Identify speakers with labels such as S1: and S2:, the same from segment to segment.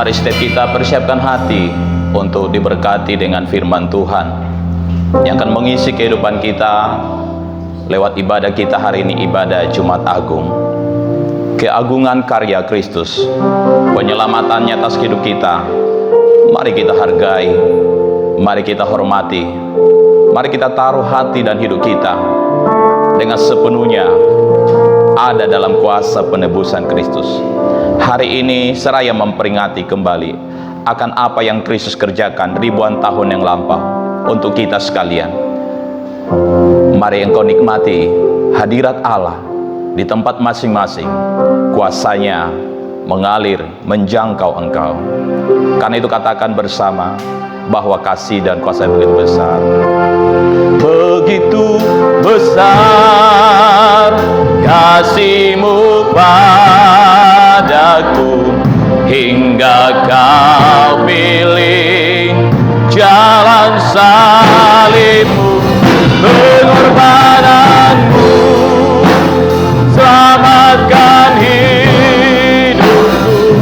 S1: Mari setiap kita persiapkan hati untuk diberkati dengan firman Tuhan yang akan mengisi kehidupan kita lewat ibadah kita hari ini, ibadah Jumat Agung. Keagungan karya Kristus, penyelamatannya atas hidup kita, mari kita hargai, mari kita hormati, mari kita taruh hati dan hidup kita dengan sepenuhnya ada dalam kuasa penebusan Kristus. Hari ini seraya memperingati kembali akan apa yang Kristus kerjakan ribuan tahun yang lampau untuk kita sekalian. Mari engkau nikmati hadirat Allah di tempat masing-masing, kuasanya mengalir menjangkau engkau. Karena itu katakan bersama bahwa kasih dan kuasa begitu besar. Begitu besar kasih-Mu padaku, hingga Kau pilih jalan salib-Mu, pengorbanan-Mu selamatkan hidupku.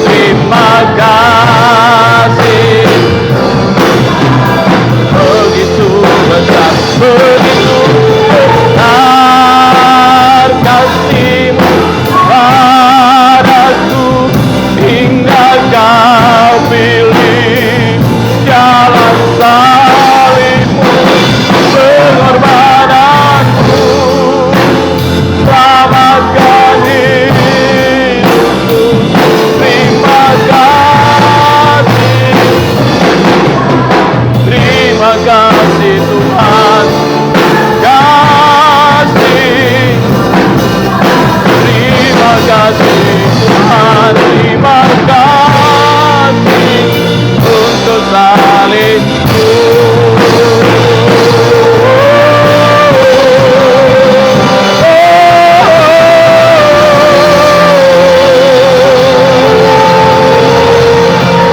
S1: Terima kasih. Begitu besar, begitu besar kasih-Mu padaku, hingga Kau pilih jalan salib-Mu, pengorbanan-Mu selamatkan hidupku. Terima kasih, terima kasih Tuhan. Kasih, terima kasih Tuhan. Terima kasih untuk salib-Mu.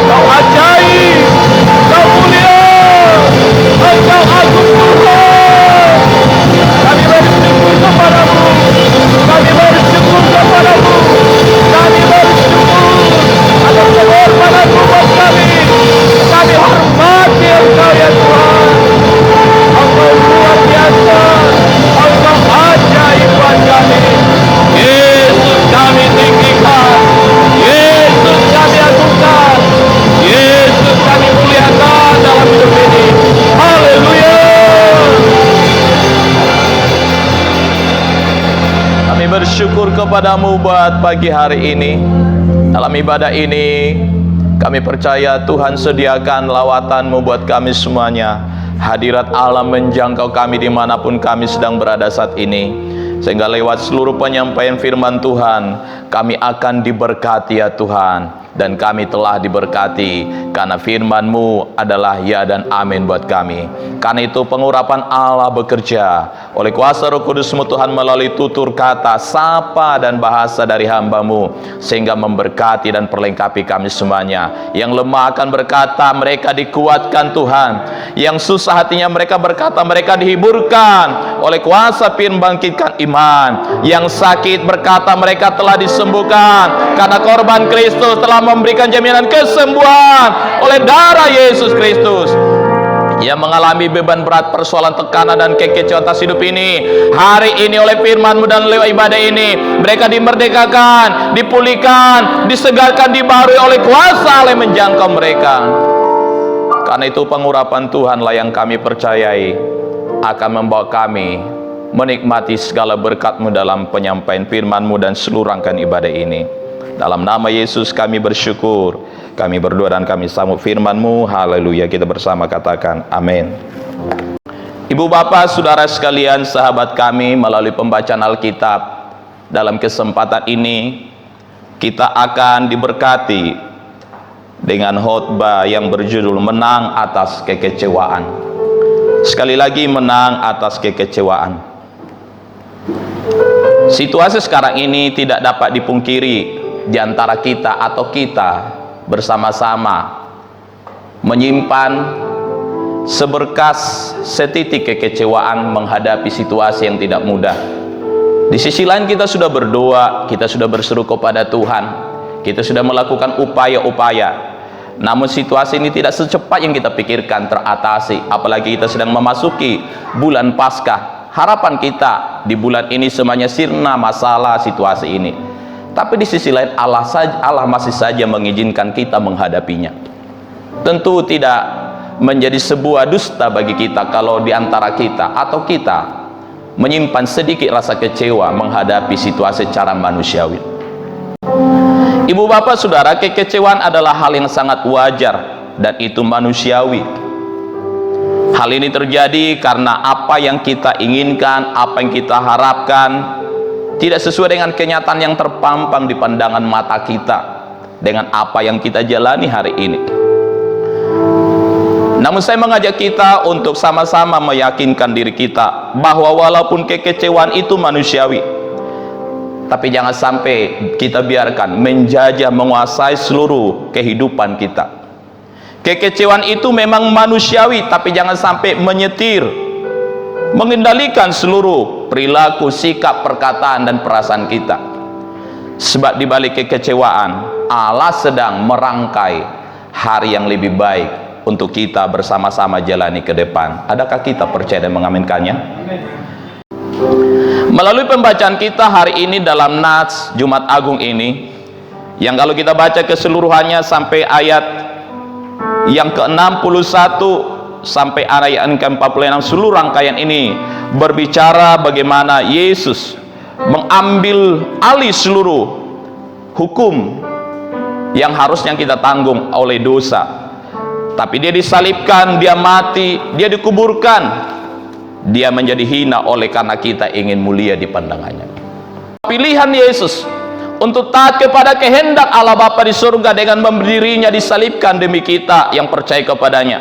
S1: Kau ajaib, Kau mulia, Engkau agung Tuhan. Kami bersyukur kepadamu, kami bersyukur kepadamu, kami bersyukur atas pengorbanan-Mu buat kami. Kami hormati Engkau ya Tuhan. Engkau luar biasa, Engkau ajaib buat kami. Yesus kami tinggikan, Yesus kami agungkan, Yesus kami muliakan dalam hidup ini. Haleluya. Kami bersyukur kepadamu buat pagi hari ini. Dalam ibadah ini kami percaya Tuhan sediakan lawatan-Mu buat kami semuanya. Hadirat Allah menjangkau kami dimanapun kami sedang berada saat ini, sehingga lewat seluruh penyampaian firman Tuhan kami akan diberkati ya Tuhan. Dan kami telah diberkati karena firman-Mu adalah ya dan amin buat kami. Karena itu pengurapan Allah bekerja oleh kuasa Roh Kudus-Mu Tuhan melalui tutur kata, sapa dan bahasa dari hamba-Mu, sehingga memberkati dan perlengkapi kami semuanya. Yang lemah akan berkata mereka dikuatkan Tuhan, yang susah hatinya mereka berkata mereka dihiburkan oleh kuasa membangkitkan iman. Yang sakit berkata mereka telah disembuhkan karena korban Kristus telah memberikan jaminan kesembuhan oleh darah Yesus Kristus. Yang mengalami beban berat, persoalan, tekanan dan kekecewaan atas hidup ini, hari ini oleh firman-Mu dan lewat ibadah ini mereka dimerdekakan, dipulihkan, disegarkan, dibaharui oleh kuasa Allah yang menjangkau mereka. Karena itu pengurapan Tuhanlah yang kami percayai akan membawa kami menikmati segala berkat-Mu dalam penyampaian firman-Mu dan seluruh rangkaian ibadah ini. Dalam nama Yesus kami bersyukur, kami berdoa dan kami sambut firman-Mu. Haleluya. Kita bersama katakan amin. Ibu bapak saudara sekalian, sahabat kami, melalui pembacaan Alkitab dalam kesempatan ini kita akan diberkati dengan khotbah yang berjudul menang atas kekecewaan. Sekali lagi, menang atas kekecewaan. Situasi sekarang ini tidak dapat dipungkiri di antara kita atau kita bersama-sama menyimpan seberkas setitik kekecewaan menghadapi situasi yang tidak mudah. Di sisi lain kita sudah berdoa, kita sudah berseru kepada Tuhan, Kita sudah melakukan upaya-upaya, namun situasi ini tidak secepat yang kita pikirkan teratasi. Apalagi kita sedang memasuki bulan Paskah. Harapan kita di bulan ini semuanya sirna masalah situasi ini. Tapi di sisi lain Allah masih saja mengizinkan kita menghadapinya. Tentu tidak menjadi sebuah dusta bagi kita kalau di antara kita atau kita menyimpan sedikit rasa kecewa menghadapi situasi secara manusiawi. Ibu bapak saudara, kekecewaan adalah hal yang sangat wajar dan itu manusiawi. Hal ini terjadi karena apa yang kita inginkan, apa yang kita harapkan tidak sesuai dengan kenyataan yang terpampang di pandangan mata kita dengan apa yang kita jalani hari ini. Namun saya mengajak kita untuk sama-sama meyakinkan diri kita bahwa walaupun kekecewaan itu manusiawi, tapi jangan sampai kita biarkan menjajah menguasai seluruh kehidupan kita. Kekecewaan itu memang manusiawi, tapi jangan sampai menyetir, mengendalikan seluruh perilaku, sikap, perkataan, dan perasaan kita. Sebab di balik kekecewaan, Allah sedang merangkai hari yang lebih baik untuk kita bersama-sama jalani ke depan. Adakah kita percaya dan mengaminkannya? Melalui pembacaan kita hari ini dalam Nats Jumat Agung ini, yang kalau kita baca keseluruhannya sampai ayat yang ke-61 sampai ayat yang ke-46, seluruh rangkaian ini berbicara bagaimana Yesus mengambil alih seluruh hukum yang harusnya kita tanggung oleh dosa. Tapi dia disalibkan, dia mati, dia dikuburkan, dia menjadi hina oleh karena kita ingin mulia di pandangannya. Pilihan Yesus untuk taat kepada kehendak Allah Bapa di surga dengan berdirinya disalibkan demi kita yang percaya kepadanya.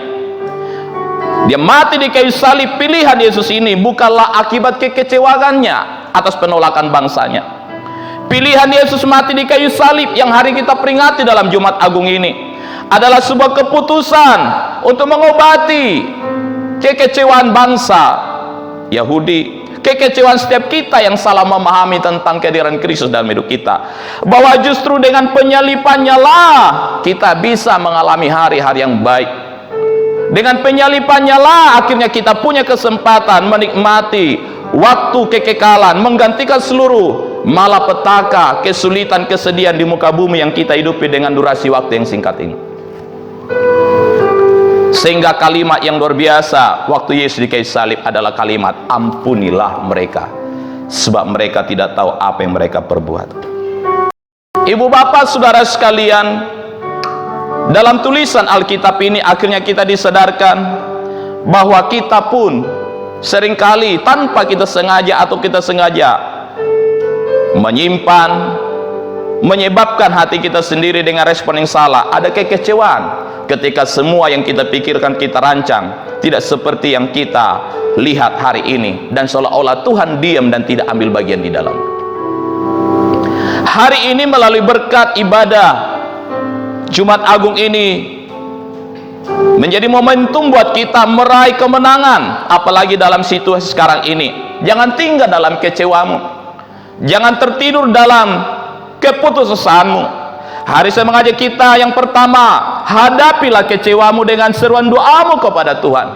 S1: Dia mati di kayu salib. Pilihan Yesus ini bukanlah akibat kekecewaannya atas penolakan bangsanya. Pilihan Yesus mati di kayu salib yang hari kita peringati dalam Jumat Agung ini adalah sebuah keputusan untuk mengobati kekecewaan bangsa Yahudi, kekecewaan setiap kita yang salah memahami tentang kehadiran Kristus dalam hidup kita, bahwa justru dengan penyalipannya lah kita bisa mengalami hari-hari yang baik. Dengan penyalipannya lah akhirnya kita punya kesempatan menikmati waktu kekekalan, menggantikan seluruh malapetaka, kesulitan, kesedihan di muka bumi yang kita hidupi dengan durasi waktu yang singkat ini. Sehingga kalimat yang luar biasa waktu Yesus di kayu salib adalah kalimat, ampunilah mereka, sebab mereka tidak tahu apa yang mereka perbuat. Ibu bapak saudara sekalian, dalam tulisan Alkitab ini akhirnya kita disadarkan bahwa kita pun seringkali tanpa kita sengaja atau kita sengaja menyimpan, menyebabkan hati kita sendiri dengan respon yang salah. Ada kekecewaan ketika semua yang kita pikirkan, kita rancang tidak seperti yang kita lihat hari ini, dan seolah-olah Tuhan diam dan tidak ambil bagian di dalam. Hari ini melalui berkat ibadah Jumat Agung ini menjadi momentum buat kita meraih kemenangan, apalagi dalam situasi sekarang ini. Jangan tinggal dalam kecewamu, jangan tertidur dalam keputusasaan. Hari saya mengajak kita yang pertama, hadapilah kecewamu dengan seruan doamu kepada Tuhan.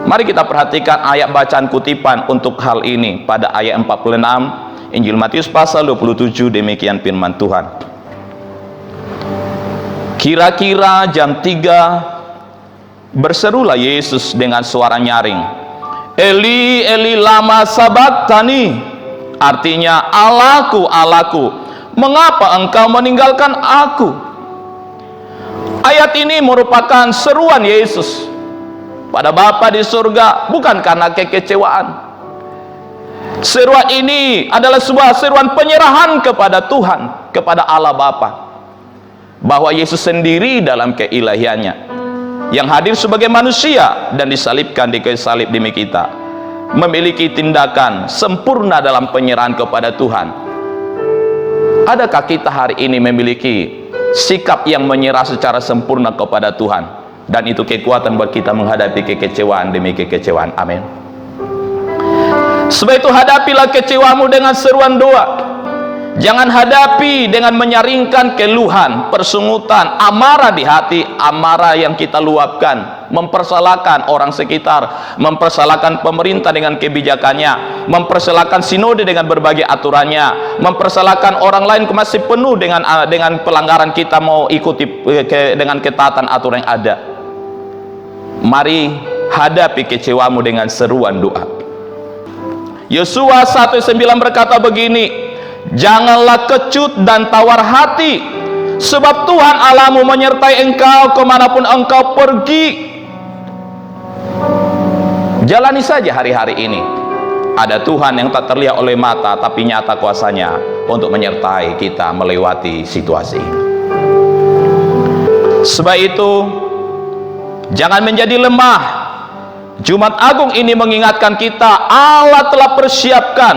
S1: Mari kita perhatikan ayat bacaan kutipan untuk hal ini pada ayat 46 Injil Matius pasal 27. Demikian firman Tuhan. Kira-kira jam 3 berserulah Yesus dengan suara nyaring, Eli, Eli lama sabachthani, artinya Allahku, Allahku, mengapa engkau meninggalkan aku? Ayat ini merupakan seruan Yesus pada Bapa di surga, bukan karena kekecewaan. Seruan ini adalah sebuah seruan penyerahan kepada Tuhan, kepada Allah Bapa, bahwa Yesus sendiri dalam keilahiannya yang hadir sebagai manusia dan disalibkan di kayu salib demi kita, memiliki tindakan sempurna dalam penyerahan kepada Tuhan. Adakah kita hari ini memiliki sikap yang menyerah secara sempurna kepada Tuhan? Dan itu kekuatan buat kita menghadapi kekecewaan demi kekecewaan. Amin. Sebab itu hadapilah kecewamu dengan seruan doa. Jangan hadapi dengan menyaringkan keluhan, persungutan, amarah di hati, amarah yang kita luapkan, mempersalahkan orang sekitar, mempersalahkan pemerintah dengan kebijakannya, mempersalahkan sinode dengan berbagai aturannya, mempersalahkan orang lain masih penuh dengan pelanggaran, kita mau ikuti dengan ketaatan aturan yang ada. Mari hadapi kecewamu dengan seruan doa. Yosua 1:9 berkata begini, janganlah kecut dan tawar hati, sebab Tuhan Allahmu menyertai engkau kemanapun engkau pergi. Jalani saja hari-hari ini. Ada Tuhan yang tak terlihat oleh mata, tapi nyata kuasanya untuk menyertai kita melewati situasi ini. Sebab itu, jangan menjadi lemah. Jumat Agung ini mengingatkan kita, Allah telah persiapkan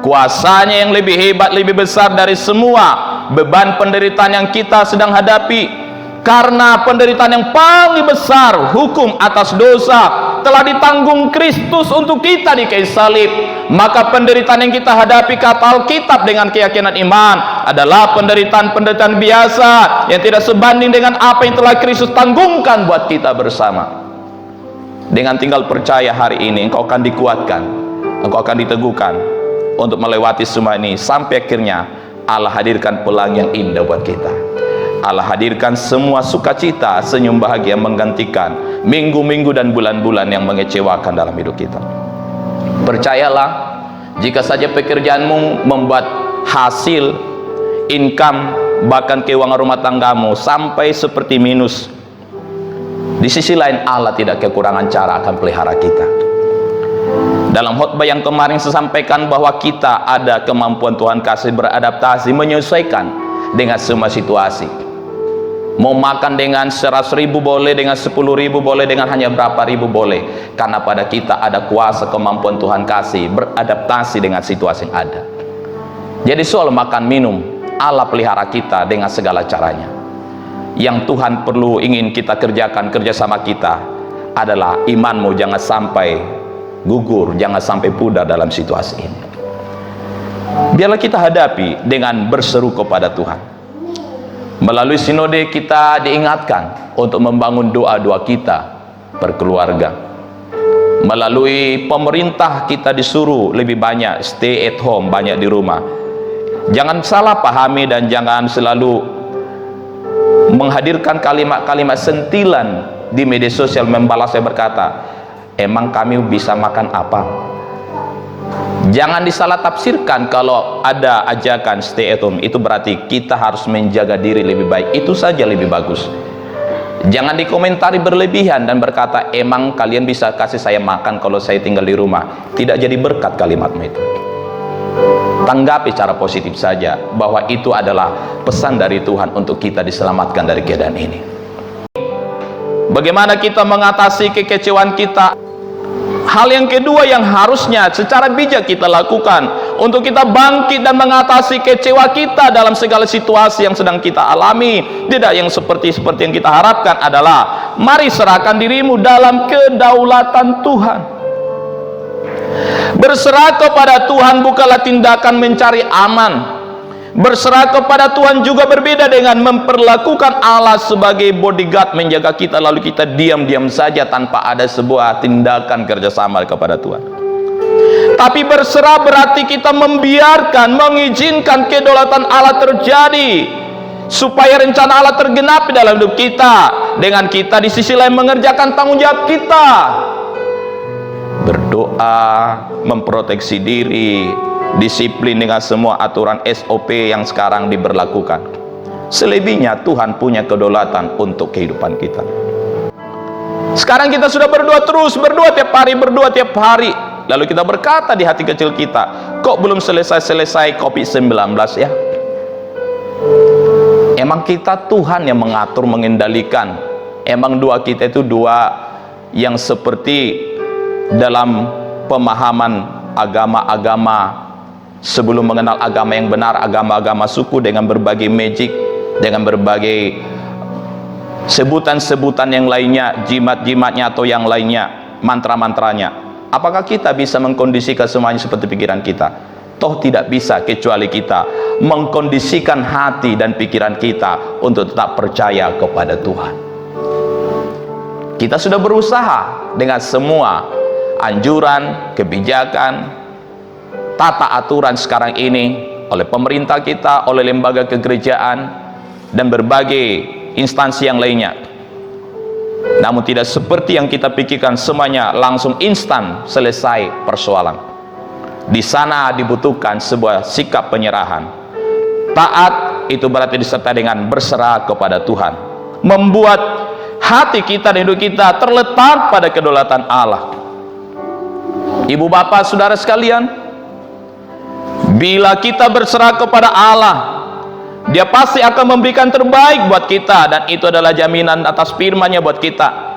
S1: kuasanya yang lebih hebat, lebih besar dari semua beban penderitaan yang kita sedang hadapi. Karena penderitaan yang paling besar, hukum atas dosa, telah ditanggung Kristus untuk kita di kayu salib. Maka penderitaan yang kita hadapi, kata Alkitab dengan keyakinan iman, adalah penderitaan-penderitaan biasa yang tidak sebanding dengan apa yang telah Kristus tanggungkan buat kita bersama. Dengan tinggal percaya hari ini, engkau akan dikuatkan, engkau akan diteguhkan untuk melewati semua ini, sampai akhirnya Allah hadirkan pelangi yang indah buat kita. Allah hadirkan semua sukacita, senyum bahagia menggantikan minggu-minggu dan bulan-bulan yang mengecewakan dalam hidup kita. Percayalah, jika saja pekerjaanmu membuat hasil, income, bahkan keuangan rumah tanggamu sampai seperti minus, di sisi lain Allah tidak kekurangan cara akan pelihara kita. Dalam khotbah yang kemarin saya sampaikan bahwa kita ada kemampuan Tuhan kasih beradaptasi, menyesuaikan dengan semua situasi. Mau makan dengan 100.000 boleh, dengan 10.000 boleh, dengan hanya berapa ribu boleh. Karena pada kita ada kuasa kemampuan Tuhan kasih beradaptasi dengan situasi yang ada. Jadi soal makan minum, Allah pelihara kita dengan segala caranya. Yang Tuhan perlu ingin kita kerjakan kerjasama kita adalah imanmu jangan sampai gugur, jangan sampai pudar dalam situasi ini. Biarlah kita hadapi dengan berseru kepada Tuhan. Melalui sinode kita diingatkan untuk membangun doa-doa kita berkeluarga. Melalui pemerintah kita disuruh lebih banyak stay at home, banyak di rumah. Jangan salah pahami dan jangan selalu menghadirkan kalimat-kalimat sentilan di media sosial, membalas saya berkata, emang kami bisa makan apa? Jangan disalah tafsirkan kalau ada ajakan stay at home, itu berarti kita harus menjaga diri lebih baik. Itu saja lebih bagus. Jangan dikomentari berlebihan dan berkata, emang kalian bisa kasih saya makan kalau saya tinggal di rumah. Tidak jadi berkat kalimatmu itu. Tanggapi secara positif saja bahwa itu adalah pesan dari Tuhan untuk kita diselamatkan dari keadaan ini. Bagaimana kita mengatasi kekecewaan kita? Hal yang kedua yang harusnya secara bijak kita lakukan untuk kita bangkit dan mengatasi kecewa kita dalam segala situasi yang sedang kita alami, tidak yang seperti yang kita harapkan, adalah mari serahkan dirimu dalam kedaulatan Tuhan. Berserah kepada Tuhan bukanlah tindakan mencari aman. Berserah kepada Tuhan juga berbeda dengan memperlakukan Allah sebagai bodyguard menjaga kita lalu kita diam-diam saja tanpa ada sebuah tindakan kerjasama kepada Tuhan. Tapi berserah berarti kita membiarkan, mengizinkan kedaulatan Allah terjadi supaya rencana Allah tergenapi dalam hidup kita, dengan kita di sisi lain mengerjakan tanggung jawab kita. Berdoa, memproteksi diri, disiplin dengan semua aturan SOP yang sekarang diberlakukan. Selebihnya Tuhan punya kedaulatan untuk kehidupan kita. Sekarang kita sudah berdoa terus, berdoa tiap hari. Lalu kita berkata di hati kecil kita, kok belum selesai COVID-19 ya? Emang kita Tuhan yang mengatur, mengendalikan? Emang doa kita itu doa yang seperti dalam pemahaman agama-agama sebelum mengenal agama yang benar, agama-agama suku dengan berbagai magic, dengan berbagai sebutan-sebutan yang lainnya, jimat-jimatnya atau yang lainnya, mantra-mantranya? Apakah kita bisa mengkondisikan semuanya seperti pikiran kita? toh tidak bisa kecuali kita mengkondisikan hati dan pikiran kita untuk tetap percaya kepada Tuhan. Kita sudah berusaha dengan semua anjuran, kebijakan, tata aturan sekarang ini oleh pemerintah kita, oleh lembaga kegerejaan, dan berbagai instansi yang lainnya. Namun tidak seperti yang kita pikirkan semuanya langsung instan selesai persoalan. Di sana dibutuhkan sebuah sikap penyerahan. Taat itu berarti disertai dengan berserah kepada Tuhan, membuat hati kita dan hidup kita terletak pada kedaulatan Allah. Ibu bapak saudara sekalian, bila kita berserah kepada Allah, Dia pasti akan memberikan terbaik buat kita, dan itu adalah jaminan atas firman-Nya buat kita.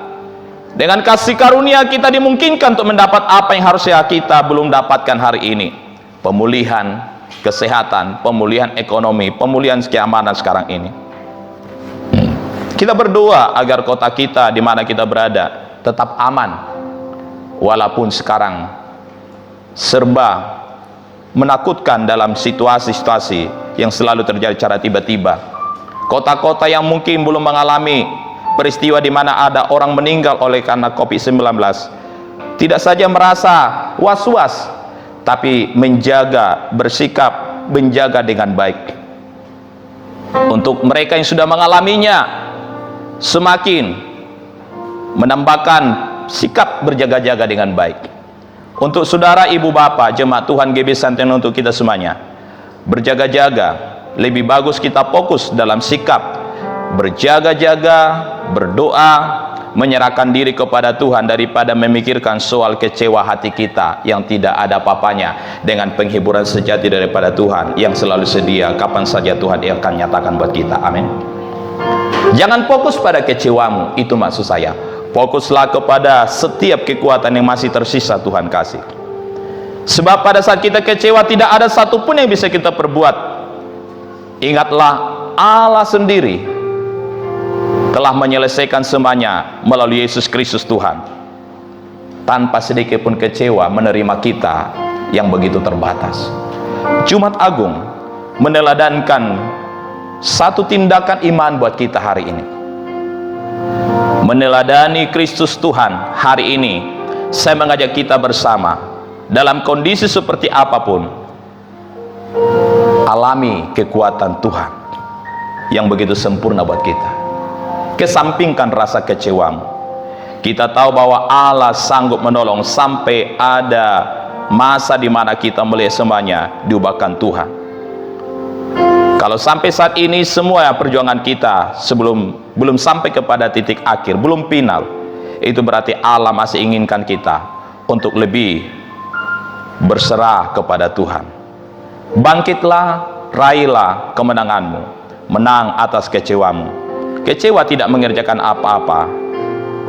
S1: Dengan kasih karunia kita dimungkinkan untuk mendapat apa yang harusnya kita belum dapatkan hari ini. Pemulihan kesehatan, pemulihan ekonomi, pemulihan keamanan sekarang ini. Kita berdoa agar kota kita di mana kita berada tetap aman. Walaupun sekarang serba menakutkan dalam situasi-situasi yang selalu terjadi secara tiba-tiba. Kota-kota yang mungkin belum mengalami peristiwa di mana ada orang meninggal oleh karena COVID-19 tidak saja merasa was-was, tapi menjaga, bersikap, menjaga dengan baik. Untuk mereka yang sudah mengalaminya, semakin menambahkan sikap berjaga-jaga dengan baik. Untuk saudara, ibu bapak, jemaat Tuhan GB Santen, untuk kita semuanya, berjaga-jaga, lebih bagus kita fokus dalam sikap berjaga-jaga, berdoa, menyerahkan diri kepada Tuhan daripada memikirkan soal kecewa hati kita yang tidak ada apa-apanya dengan penghiburan sejati daripada Tuhan yang selalu sedia kapan saja Tuhan akan nyatakan buat kita. Amin. Jangan fokus pada kecewamu, itu maksud saya. Fokuslah kepada setiap kekuatan yang masih tersisa Tuhan kasih. Sebab pada saat kita kecewa tidak ada satupun yang bisa kita perbuat. Ingatlah Allah sendiri telah menyelesaikan semuanya melalui Yesus Kristus Tuhan. Tanpa sedikit pun kecewa menerima kita yang begitu terbatas. Jumat Agung meneladankan satu tindakan iman buat kita hari ini. Meneladani Kristus Tuhan hari ini, saya mengajak kita bersama dalam kondisi seperti apapun, alami kekuatan Tuhan yang begitu sempurna buat kita. Kesampingkan rasa kecewamu. Kita tahu bahwa Allah sanggup menolong sampai ada masa di mana kita melihat semuanya diubahkan Tuhan. Kalau sampai saat ini semua perjuangan kita belum sampai kepada titik akhir, belum final, itu berarti Allah masih inginkan kita untuk lebih berserah kepada Tuhan. Bangkitlah, raihlah kemenanganmu, menang atas kecewamu. Kecewa tidak mengerjakan apa-apa,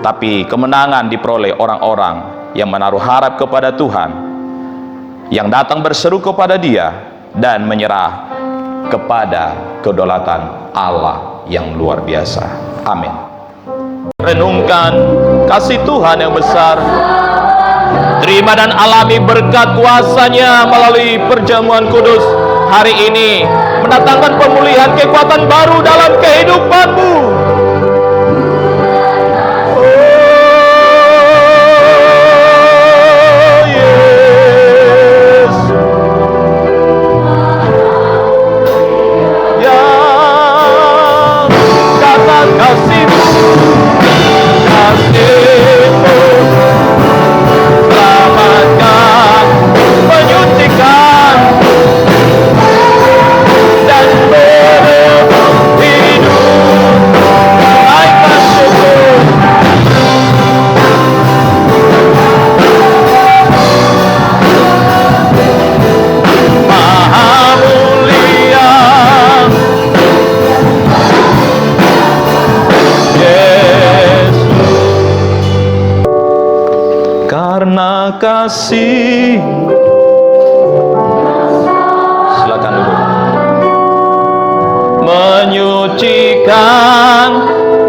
S1: tapi kemenangan diperoleh orang-orang yang menaruh harap kepada Tuhan, yang datang berseru kepada Dia dan menyerah kepada kedaulatan Allah yang luar biasa. Amin. Renungkan kasih Tuhan yang besar. Terima dan alami berkat kuasa-Nya melalui perjamuan kudus hari ini, mendatangkan pemulihan kekuatan baru dalam kehidupanmu. Karena kasih, silakan duduk, menyucikan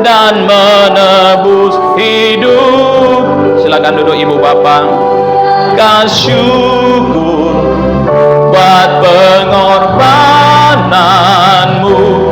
S1: dan menebus hidup. Silakan duduk ibu bapak. Syukur berkat pengorbananmu